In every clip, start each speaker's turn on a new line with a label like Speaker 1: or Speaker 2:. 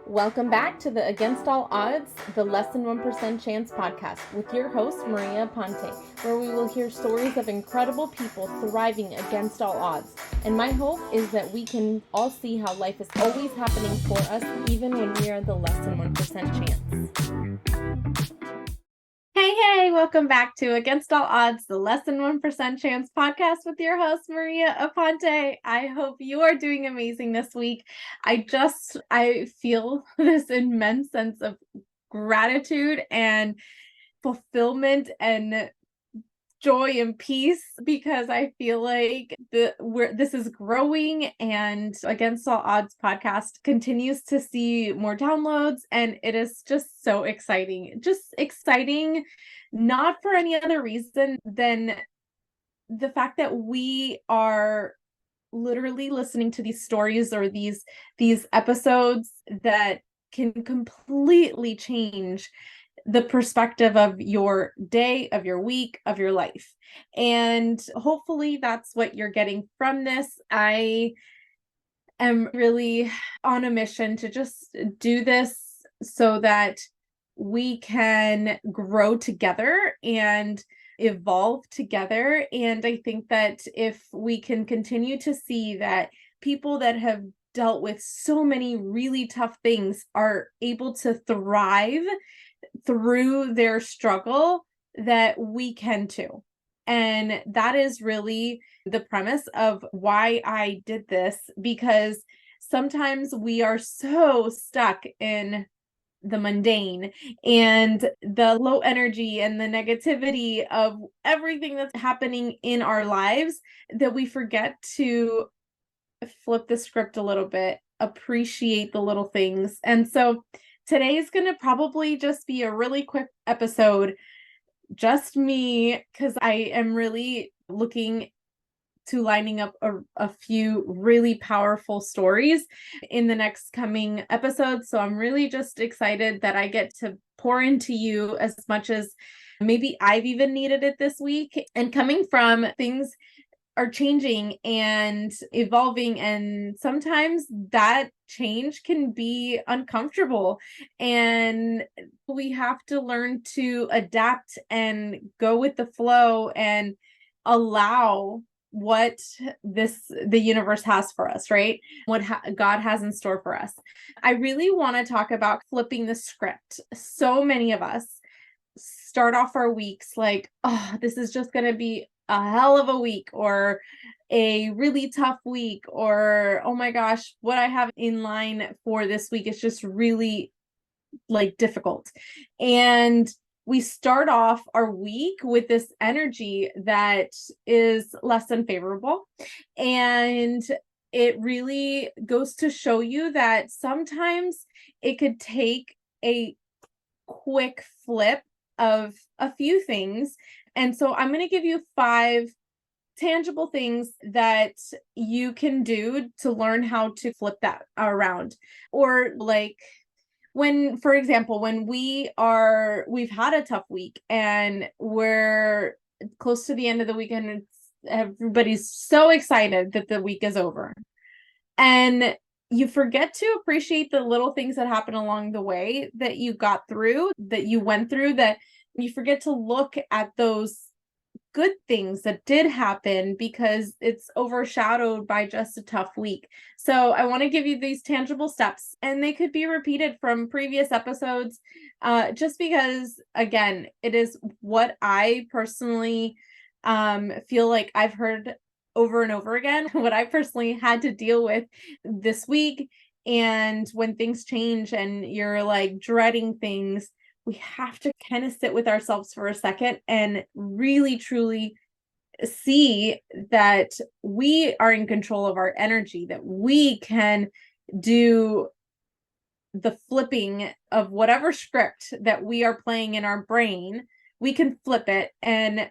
Speaker 1: Welcome back to the Against All Odds, the Less Than 1% Chance podcast with your host, Maria Aponte, where we will hear stories of incredible people thriving against all odds. And my hope is that we can all see how life is always happening for us, even when we are the less than 1% chance. Hey, welcome back to Against All Odds, the Less Than 1% Chance podcast with your host, Maria Aponte. I hope you are doing amazing this week. I feel this immense sense of gratitude and fulfillment and joy and peace because I feel like this is growing, and Against All Odds podcast continues to see more downloads, and it is just so exciting. Just exciting, not for any other reason than the fact that we are literally listening to these stories or these episodes that can completely change the perspective of your day, of your week, of your life. And hopefully that's what you're getting from this. I am really on a mission to just do this so that we can grow together and evolve together. And I think that if we can continue to see that people that have dealt with so many really tough things are able to thrive through their struggle, that we can too. And that is really the premise of why I did this, because sometimes we are so stuck in the mundane and the low energy and the negativity of everything that's happening in our lives that we forget to flip the script a little bit, appreciate the little things. And so today is going to probably just be a really quick episode, just me, because I am really looking to lining up a few really powerful stories in the next coming episodes. So I'm really just excited that I get to pour into you as much as maybe I've even needed it this week. And coming from things are changing and evolving, and sometimes that change can be uncomfortable, and we have to learn to adapt and go with the flow and allow what the universe has for us, right? What God has in store for us. I really want to talk about flipping the script. So many of us start off our weeks like, oh, this is just going to be a hell of a week, or a really tough week, or oh my gosh, what I have in line for this week is just really like difficult. And we start off our week with this energy that is less than favorable. And it really goes to show you that sometimes it could take a quick flip of a few things. And so I'm going to give you 5 tangible things that you can do to learn how to flip that around. Or like when, for example, when we've had a tough week and we're close to the end of the weekend, and everybody's so excited that the week is over. And you forget to appreciate the little things that happen along the way that you got through, that you went through, that you forget to look at those good things that did happen because it's overshadowed by just a tough week. So I want to give you these tangible steps, and they could be repeated from previous episodes, just because, again, it is what I personally feel like I've heard over and over again, what I personally had to deal with this week. And when things change and you're like dreading things, we have to kind of sit with ourselves for a second and really truly see that we are in control of our energy, that we can do the flipping of whatever script that we are playing in our brain. We can flip it and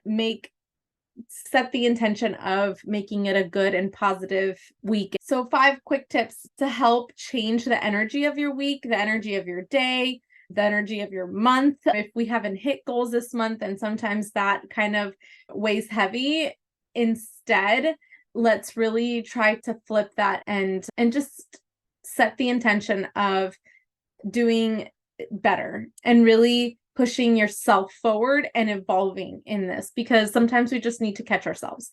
Speaker 1: set the intention of making it a good and positive week. So 5 quick tips to help change the energy of your week, the energy of your day, the energy of your month. If we haven't hit goals this month, and sometimes that kind of weighs heavy, instead, let's really try to flip that and just set the intention of doing better and really pushing yourself forward and evolving in this, because sometimes we just need to catch ourselves.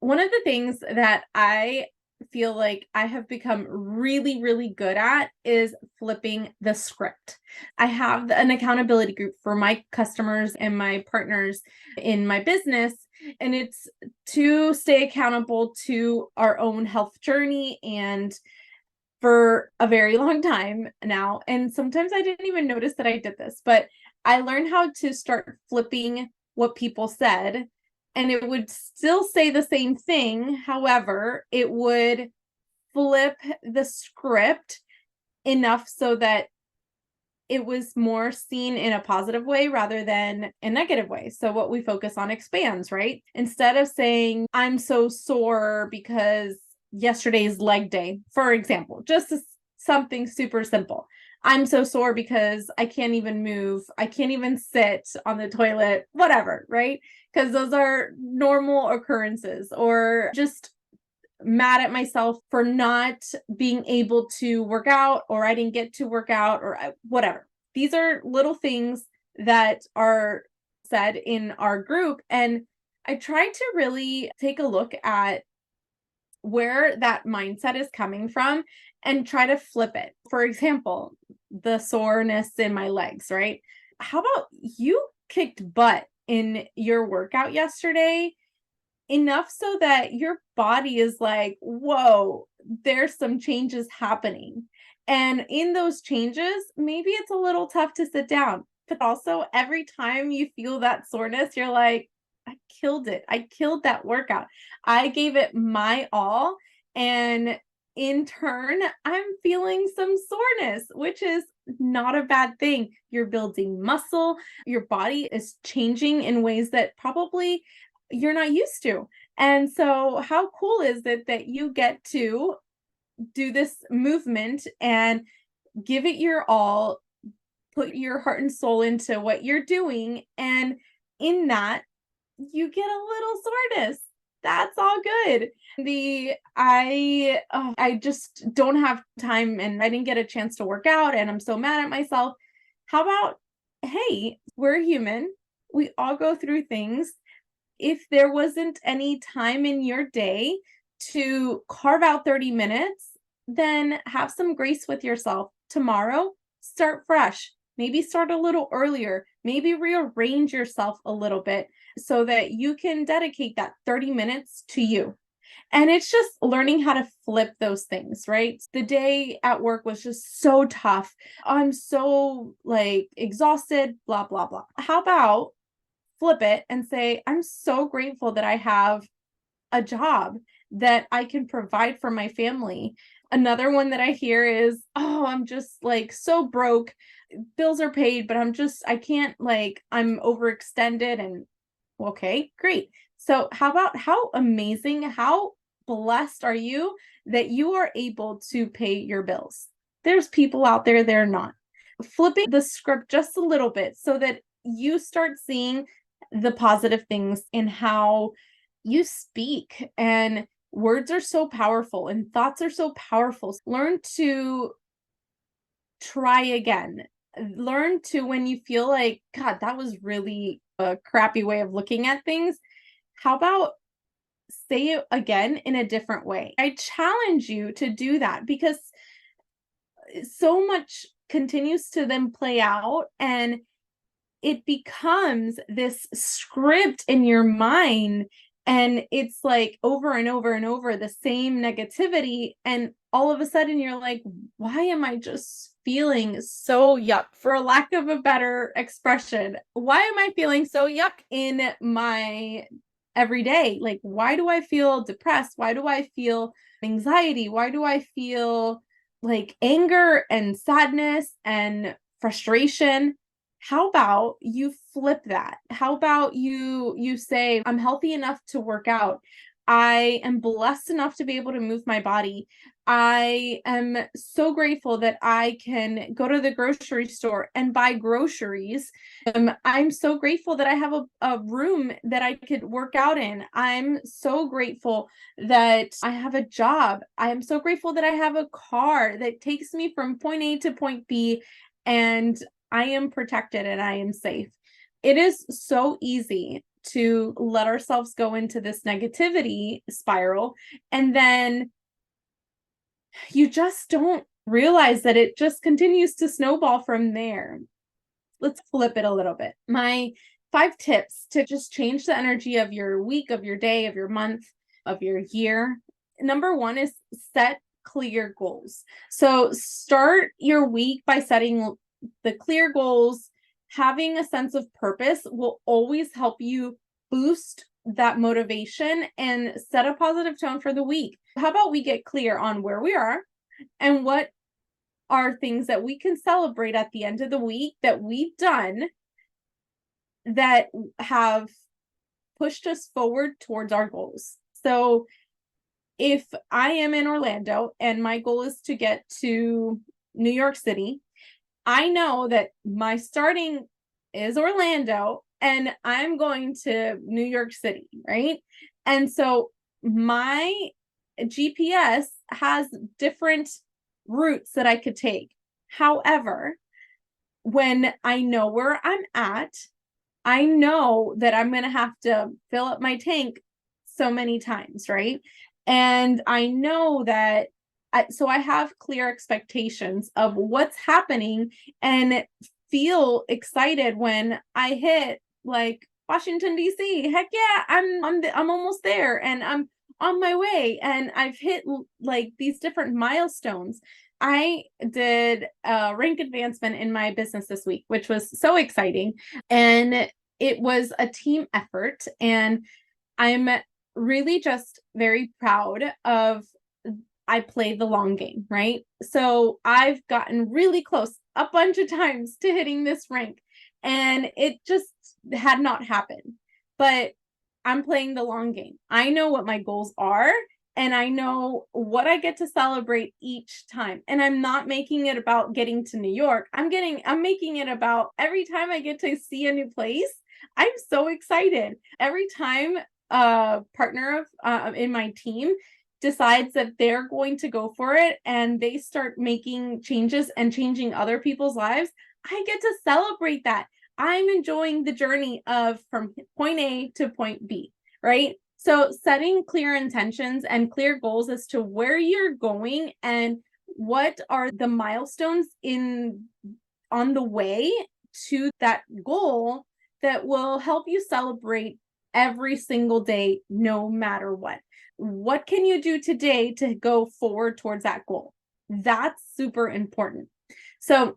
Speaker 1: One of the things that I feel like I have become really, really good at is flipping the script. I have an accountability group for my customers and my partners in my business, and it's to stay accountable to our own health journey and for a very long time now. And sometimes I didn't even notice that I did this, but I learned how to start flipping what people said, and it would still say the same thing. However, it would flip the script enough so that it was more seen in a positive way rather than a negative way. So what we focus on expands, right? Instead of saying, I'm so sore because yesterday's leg day, for example, just something super simple. I'm so sore because I can't even move. I can't even sit on the toilet, whatever, right? Because those are normal occurrences. Or just mad at myself for not being able to work out, or I didn't get to work out, or whatever. These are little things that are said in our group. And I try to really take a look at where that mindset is coming from and try to flip it. For example, the soreness in my legs, right? How about you kicked butt in your workout yesterday? Enough so that your body is like, whoa, there's some changes happening. And in those changes, maybe it's a little tough to sit down, but also every time you feel that soreness, you're like, I killed it. I killed that workout. I gave it my all. And in turn, I'm feeling some soreness, which is not a bad thing. You're building muscle. Your body is changing in ways that probably you're not used to. And so how cool is it that you get to do this movement and give it your all, put your heart and soul into what you're doing, and in that you get a little soreness. That's all good. I just don't have time and I didn't get a chance to work out and I'm so mad at myself. How about, hey, we're human. We all go through things. If there wasn't any time in your day to carve out 30 minutes, then have some grace with yourself. Tomorrow, start fresh. Maybe start a little earlier. Maybe rearrange yourself a little bit so that you can dedicate that 30 minutes to you. And it's just learning how to flip those things, right? The day at work was just so tough. I'm so exhausted, blah, blah, blah. How about flip it and say, I'm so grateful that I have a job that I can provide for my family. Another one that I hear is, oh, I'm just so broke. Bills are paid, but I can't, I'm overextended. And okay, great. So how amazing, how blessed are you that you are able to pay your bills? There's people out there, they're not. Flipping the script just a little bit so that you start seeing the positive things in how you speak. And words are so powerful and thoughts are so powerful. Learn to try again. Learn to, when you feel like, God, that was really a crappy way of looking at things, how about say it again in a different way? I challenge you to do that, because so much continues to then play out and it becomes this script in your mind, and it's over and over and over the same negativity, and all of a sudden you're like, why am I just feeling so yuck, for lack of a better expression? Why am I feeling so yuck in my everyday? Why do I feel depressed? Why do I feel anxiety? Why do I feel anger and sadness and frustration? How about you flip that? How about you say, I'm healthy enough to work out. I am blessed enough to be able to move my body. I am so grateful that I can go to the grocery store and buy groceries. I'm so grateful that I have a room that I could work out in. I'm so grateful that I have a job. I am so grateful that I have a car that takes me from point A to point B and I am protected and I am safe. It is so easy to let ourselves go into this negativity spiral, and then you just don't realize that it just continues to snowball from there. Let's flip it a little bit. My 5 tips to just change the energy of your week, of your day, of your month, of your year. Number 1 is set clear goals. So start your week by setting the clear goals. Having a sense of purpose will always help you boost that motivation and set a positive tone for the week. How about we get clear on where we are and what are things that we can celebrate at the end of the week that we've done that have pushed us forward towards our goals. So if I am in Orlando and my goal is to get to New York City, I know that my starting is Orlando and I'm going to New York City, right? And so my GPS has different routes that I could take. However, when I know where I'm at, I know that I'm going to have to fill up my tank so many times, right? And I know that so I have clear expectations of what's happening and feel excited when I hit like Washington D.C. Heck yeah, I'm almost there and I'm on my way and I've hit like these different milestones. I did a rank advancement in my business this week, which was so exciting. And it was a team effort. And I'm really just very proud of I played the long game, right? So I've gotten really close a bunch of times to hitting this rank, and it just had not happened. But I'm playing the long game. I know what my goals are, and I know what I get to celebrate each time. And I'm not making it about getting to New York. I'm making it about every time I get to see a new place. I'm so excited. Every time a partner of in my team decides that they're going to go for it and they start making changes and changing other people's lives, I get to celebrate that. I'm enjoying the journey of from point A to point B, right? So setting clear intentions and clear goals as to where you're going and what are the milestones on the way to that goal that will help you celebrate every single day, no matter what. What can you do today to go forward towards that goal? That's super important. So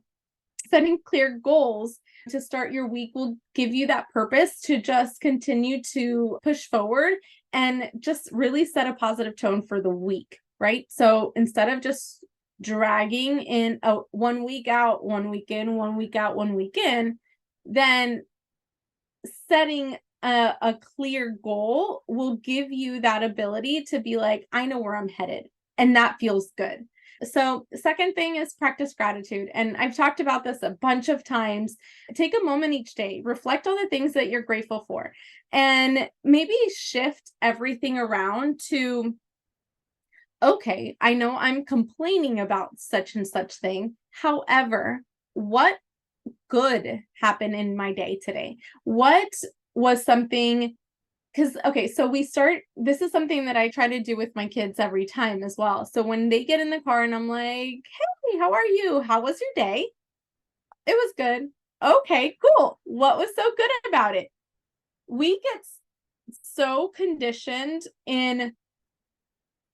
Speaker 1: setting clear goals to start your week will give you that purpose to just continue to push forward and just really set a positive tone for the week, right? So instead of just dragging in a 1 week out, 1 week in, 1 week out, 1 week in, then setting a clear goal will give you that ability to be like, I know where I'm headed, and that feels good. So second thing is practice gratitude. And I've talked about this a bunch of times. Take a moment each day, reflect on the things that you're grateful for, and maybe shift everything around to, okay, I know I'm complaining about such and such thing. However, what good happened in my day today? What was something, because okay, so this is something that I try to do with my kids every time as well. So when they get in the car and I'm like, hey, how are you? How was your day? It was good. Okay, cool. What was so good about it? We get so conditioned in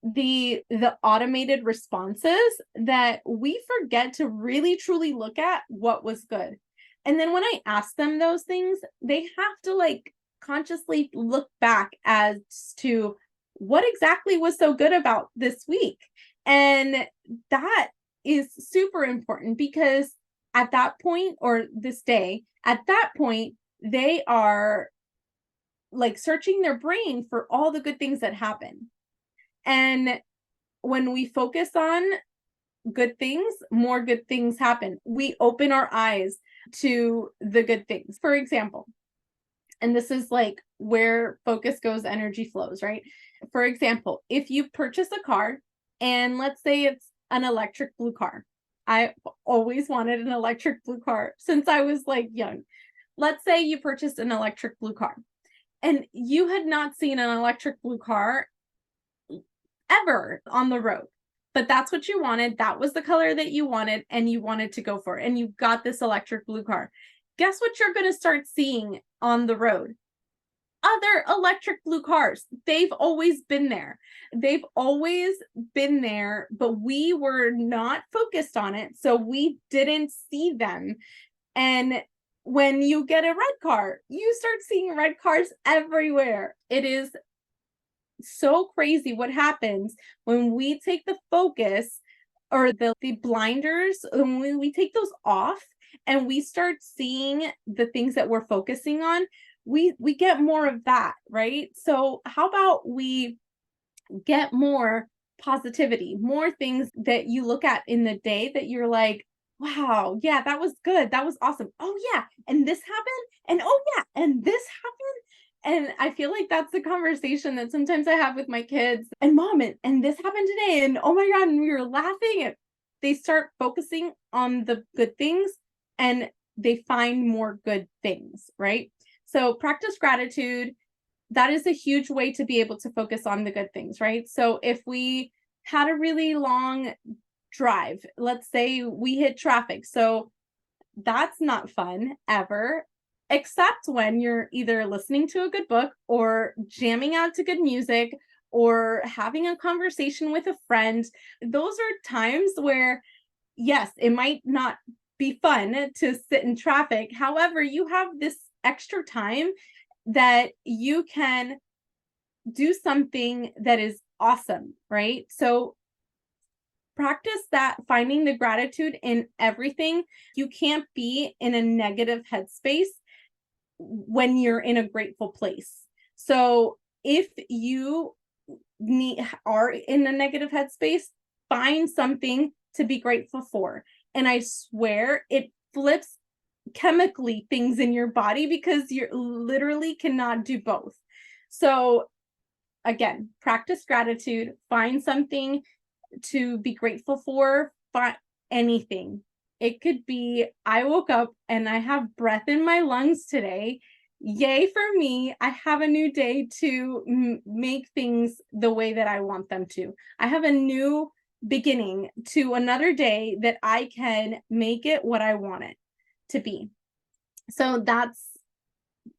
Speaker 1: the automated responses that we forget to really truly look at what was good. And then when I ask them those things, they have to like consciously look back as to what exactly was so good about this week. And that is super important because at that point, or this day, at that point, they are like searching their brain for all the good things that happen. And when we focus on good things, more good things happen. We open our eyes to the good things. For example, and this is like where focus goes, energy flows, right? For example, if you purchase a car and let's say it's an electric blue car, I always wanted an electric blue car since I was like young. Let's say you purchased an electric blue car and you had not seen an electric blue car ever on the road, but that's what you wanted. That was the color that you wanted and you wanted to go for it. And you got this electric blue car. Guess what you're going to start seeing on the road? Other electric blue cars. They've always been there. They've always been there, but we were not focused on it. So we didn't see them. And when you get a red car, you start seeing red cars everywhere. It is so crazy what happens when we take the focus or the blinders, when we take those off and we start seeing the things that we're focusing on, we get more of that, right? So how about we get more positivity, more things that you look at in the day that you're like, wow, yeah, that was good. That was awesome. Oh yeah. And this happened. And oh yeah. And this happened. And I feel like that's the conversation that sometimes I have with my kids and mom, and this happened today. And oh my God, and we were laughing. And they start focusing on the good things and they find more good things, right? So practice gratitude. That is a huge way to be able to focus on the good things, right? So if we had a really long drive, let's say we hit traffic. So that's not fun ever, except when you're either listening to a good book or jamming out to good music or having a conversation with a friend. Those are times where, yes, it might not be fun to sit in traffic. However, you have this extra time that you can do something that is awesome, right? So practice that, finding the gratitude in everything. You can't be in a negative headspace when you're in a grateful place. So if you are in a negative headspace, find something to be grateful for. And I swear it flips chemically things in your body because you literally cannot do both. So again, practice gratitude, find something to be grateful for, anything. It could be, I woke up and I have breath in my lungs today. Yay for me. I have a new day to make things the way that I want them to. I have a new beginning to another day that I can make it what I want it to be. So that's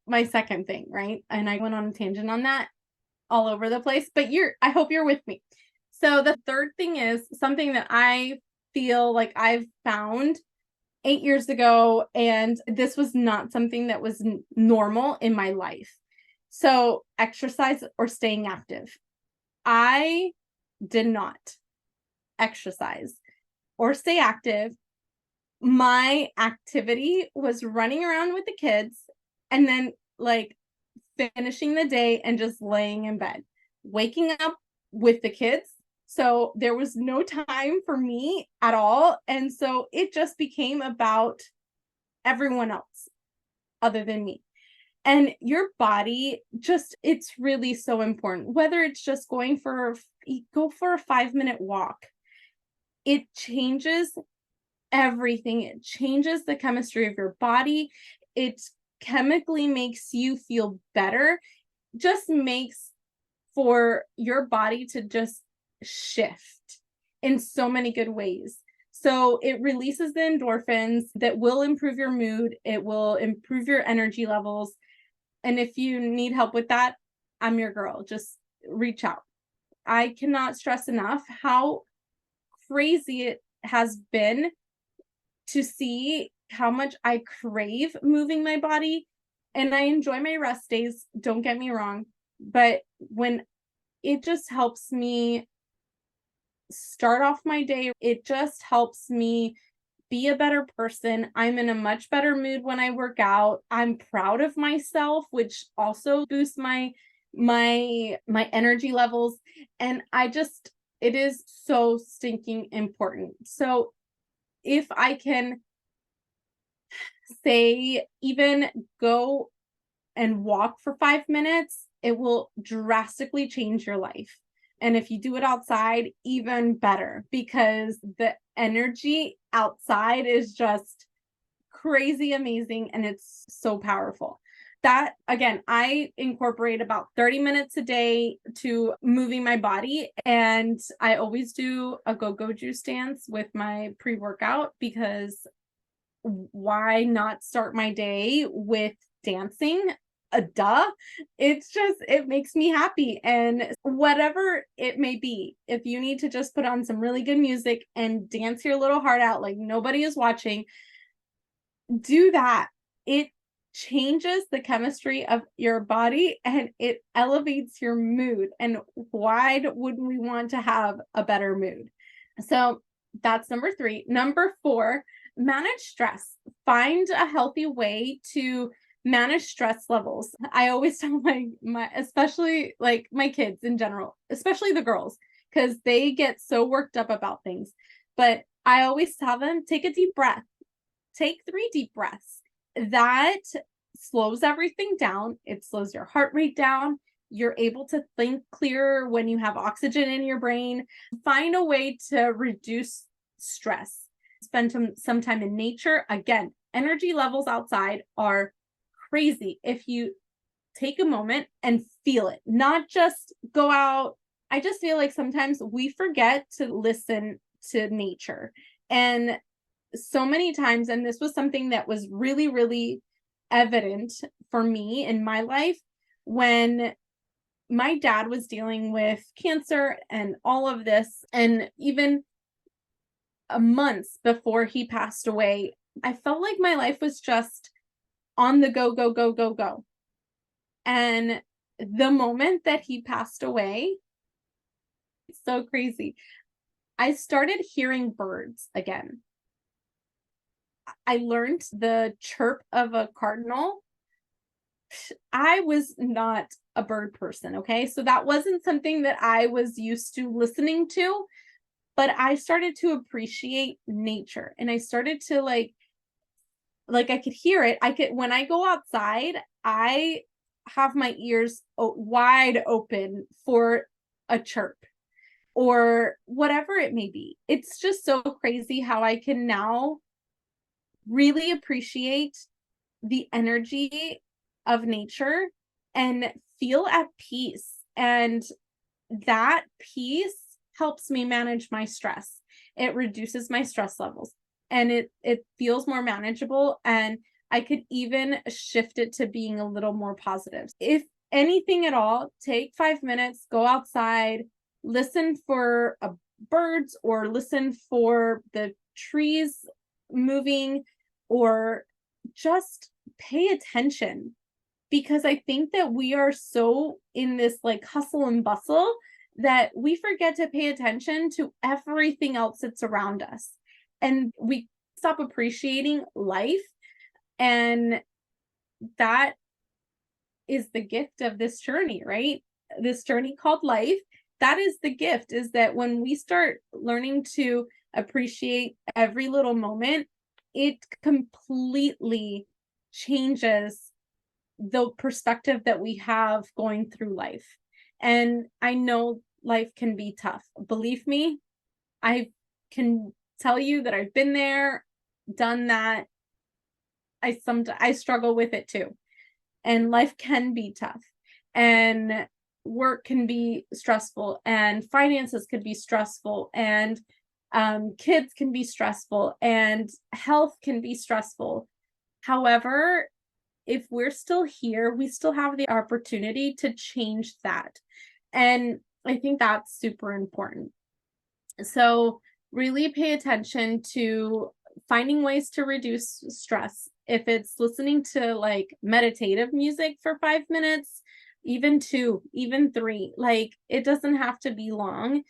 Speaker 1: my second thing, right? And I went on a tangent on that all over the place, but I hope you're with me. So the third thing is something that I feel like I've found 8 years ago, and this was not something that was normal in my life. So exercise or staying active. I did not exercise or stay active. My activity was running around with the kids and then like finishing the day and just laying in bed, waking up with the kids. So there was no time for me at all. And so it just became about everyone else other than me. And your body it's really so important, whether it's just go for a 5-minute walk. It changes everything. It changes the chemistry of your body. It chemically makes you feel better, just makes for your body to just shift in so many good ways. So it releases the endorphins that will improve your mood. It will improve your energy levels. And if you need help with that, I'm your girl. Just reach out. I cannot stress enough how crazy it has been to see how much I crave moving my body. And I enjoy my rest days, don't get me wrong. But when it just helps me start off my day, it just helps me be a better person. I'm in a much better mood when I work out. I'm proud of myself, which also boosts my energy levels. And it is so stinking important. So if I can say even go and walk for 5 minutes, it will drastically change your life. And if you do it outside, even better, because the energy outside is just crazy amazing and it's so powerful. That, again, I incorporate about 30 minutes a day to moving my body. And I always do a go-go juice dance with my pre-workout, because why not start my day with dancing? Duh. It makes me happy. And whatever it may be, if you need to just put on some really good music and dance your little heart out like nobody is watching, do that. It changes the chemistry of your body and it elevates your mood. And why wouldn't we want to have a better mood? So that's number 3. Number 4, manage stress. Find a healthy way to manage stress levels. I always tell my especially like my kids in general, especially the girls, because they get so worked up about things. But I always tell them, take a deep breath. Take 3 deep breaths. That slows everything down. It slows your heart rate down. You're able to think clearer when you have oxygen in your brain. Find a way to reduce stress. Spend some time in nature. Again, energy levels outside are crazy if you take a moment and feel it, not just go out. I just feel like sometimes we forget to listen to nature. And so many times, and this was something that was really, really evident for me in my life when my dad was dealing with cancer and all of this, and even months before he passed away, I felt like my life was just on the go, go, go, go, go. And the moment that he passed away, it's so crazy. I started hearing birds again. I learned the chirp of a cardinal. I was not a bird person, okay? So that wasn't something that I was used to listening to, but I started to appreciate nature, and I started to like I could hear it. When I go outside, I have my ears wide open for a chirp or whatever it may be. It's just so crazy how I can now really appreciate the energy of nature and feel at peace. And that peace helps me manage my stress. It reduces my stress levels and it feels more manageable. And I could even shift it to being a little more positive. If anything at all, take 5 minutes, go outside, listen for birds or listen for the trees moving, or just pay attention, because I think that we are so in this like hustle and bustle that we forget to pay attention to everything else that's around us. And we stop appreciating life. And that is the gift of this journey, right? This journey called life. That is the gift, is that when we start learning to appreciate every little moment, it completely changes the perspective that we have going through life. And I know life can be tough. Believe me, I can tell you that I've been there, done that. I struggle with it too. And life can be tough. And work can be stressful, and finances could be stressful, and kids can be stressful, and health can be stressful. However, if we're still here, we still have the opportunity to change that. And I think that's super important. So really pay attention to finding ways to reduce stress. If it's listening to like meditative music for 5 minutes, even 2, even 3, like it doesn't have to be long,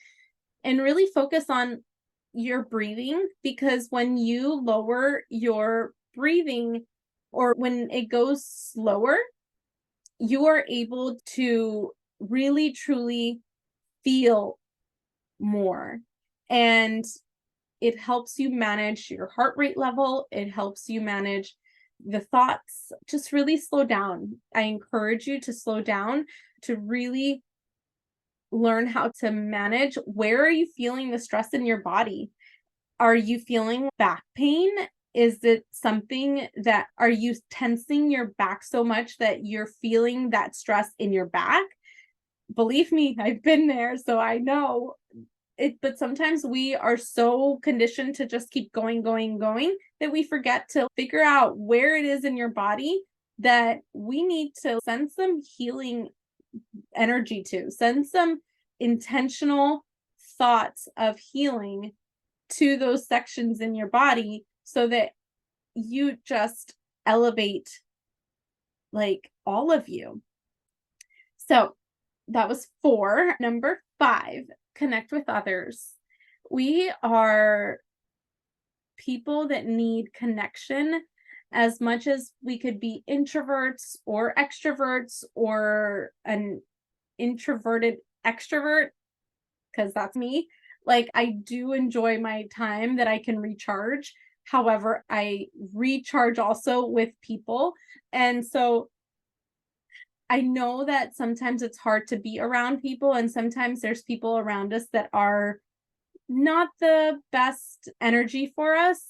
Speaker 1: and really focus on your breathing, because when you lower your breathing or when it goes slower, you are able to really truly feel more. And it helps you manage your heart rate level. It helps you manage the thoughts. Just really slow down. I encourage you to slow down, to really learn how to manage. Where are you feeling the stress in your body? Are you feeling back pain? Is it something that, are you tensing your back so much that you're feeling that stress in your back? Believe me, I've been there, so I know it. But sometimes we are so conditioned to just keep going, going, going, that we forget to figure out where it is in your body that we need to send some healing energy to, send some intentional thoughts of healing to those sections in your body, so that you just elevate, like, all of you. So that was 4. Number 5, connect with others. We are people that need connection as much as we could be introverts or extroverts, or an introverted extrovert, because that's me. Like, I do enjoy my time that I can recharge. However, I recharge also with people. And so I know that sometimes it's hard to be around people, and sometimes there's people around us that are not the best energy for us.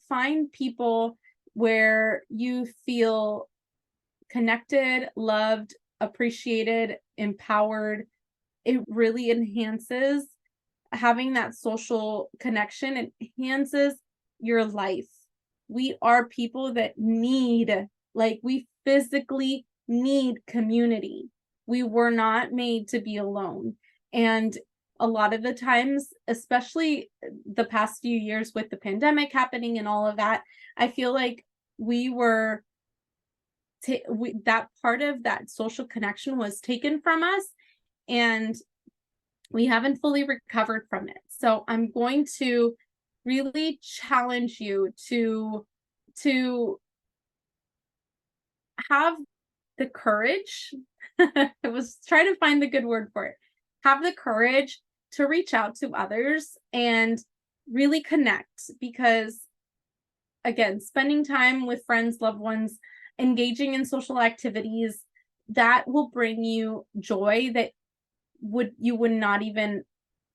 Speaker 1: Find people where you feel connected, loved, appreciated, empowered. It really enhances having that social connection. It enhances your life. We are people that need, like, we physically need community. We were not made to be alone. And a lot of the times, especially the past few years with the pandemic happening and all of that, I feel like we were that part of that social connection was taken from us, and we haven't fully recovered from it. So I'm going to really challenge you to have the courage. I was trying to find the good word for it. Have the courage to reach out to others and really connect, because, again, spending time with friends, loved ones, engaging in social activities, that will bring you joy that you would not even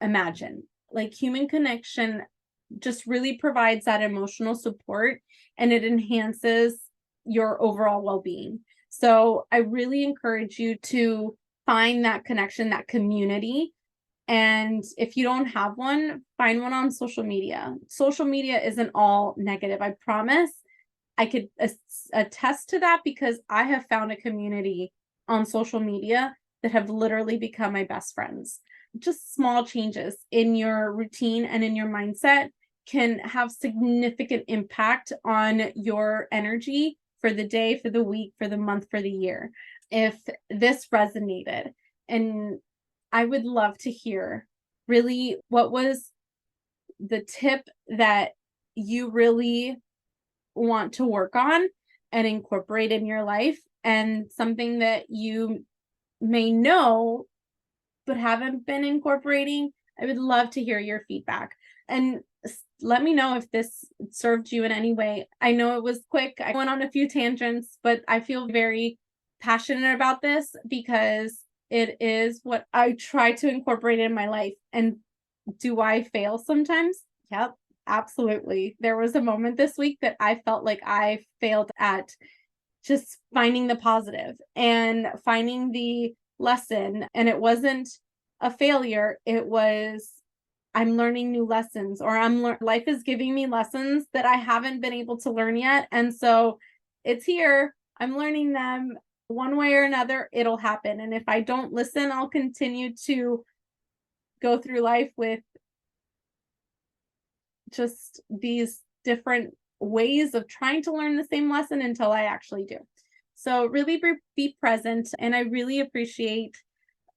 Speaker 1: imagine. Like, human connection just really provides that emotional support, and it enhances your overall well-being. So I really encourage you to find that connection, that community. And if you don't have one, find one on social media. Social media isn't all negative, I promise. I could attest to that, because I have found a community on social media that have literally become my best friends. Just small changes in your routine and in your mindset can have significant impact on your energy for the day, for the week, for the month, for the year. If this resonated, and I would love to hear, really, what was the tip that you really want to work on and incorporate in your life, and something that you may know but haven't been incorporating. I would love to hear your feedback, and let me know if this served you in any way. I know it was quick. I went on a few tangents, but I feel very passionate about this, because it is what I try to incorporate in my life. And do I fail sometimes? Yep, absolutely. There was a moment this week that I felt like I failed at just finding the positive and finding the lesson. And it wasn't a failure. It was, I'm learning new lessons, or life is giving me lessons that I haven't been able to learn yet. And so it's here. I'm learning them one way or another. It'll happen. And if I don't listen, I'll continue to go through life with just these different ways of trying to learn the same lesson until I actually do. So really be present. And I really appreciate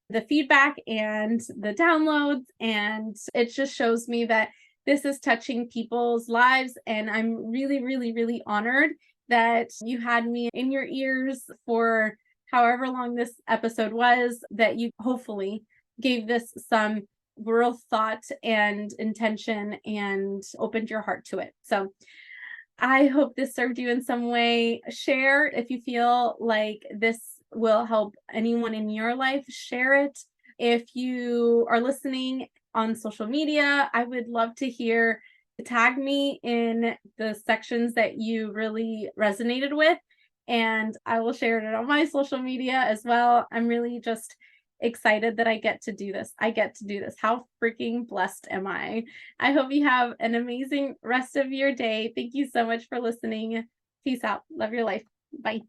Speaker 1: the feedback and the downloads. And it just shows me that this is touching people's lives. And I'm really, really, really honored that you had me in your ears for however long this episode was, that you hopefully gave this some real thought and intention and opened your heart to it. So I hope this served you in some way. Share if you feel like this will help anyone in your life. Share it
Speaker 2: If you are listening on social media, I would love to hear, tag me in the sections that you really resonated with, and I will share it on my social media as well. I'm really just excited that I get to do this. How freaking blessed am I? I hope you have an amazing rest of your day. Thank you so much for listening. Peace out. Love your life. Bye.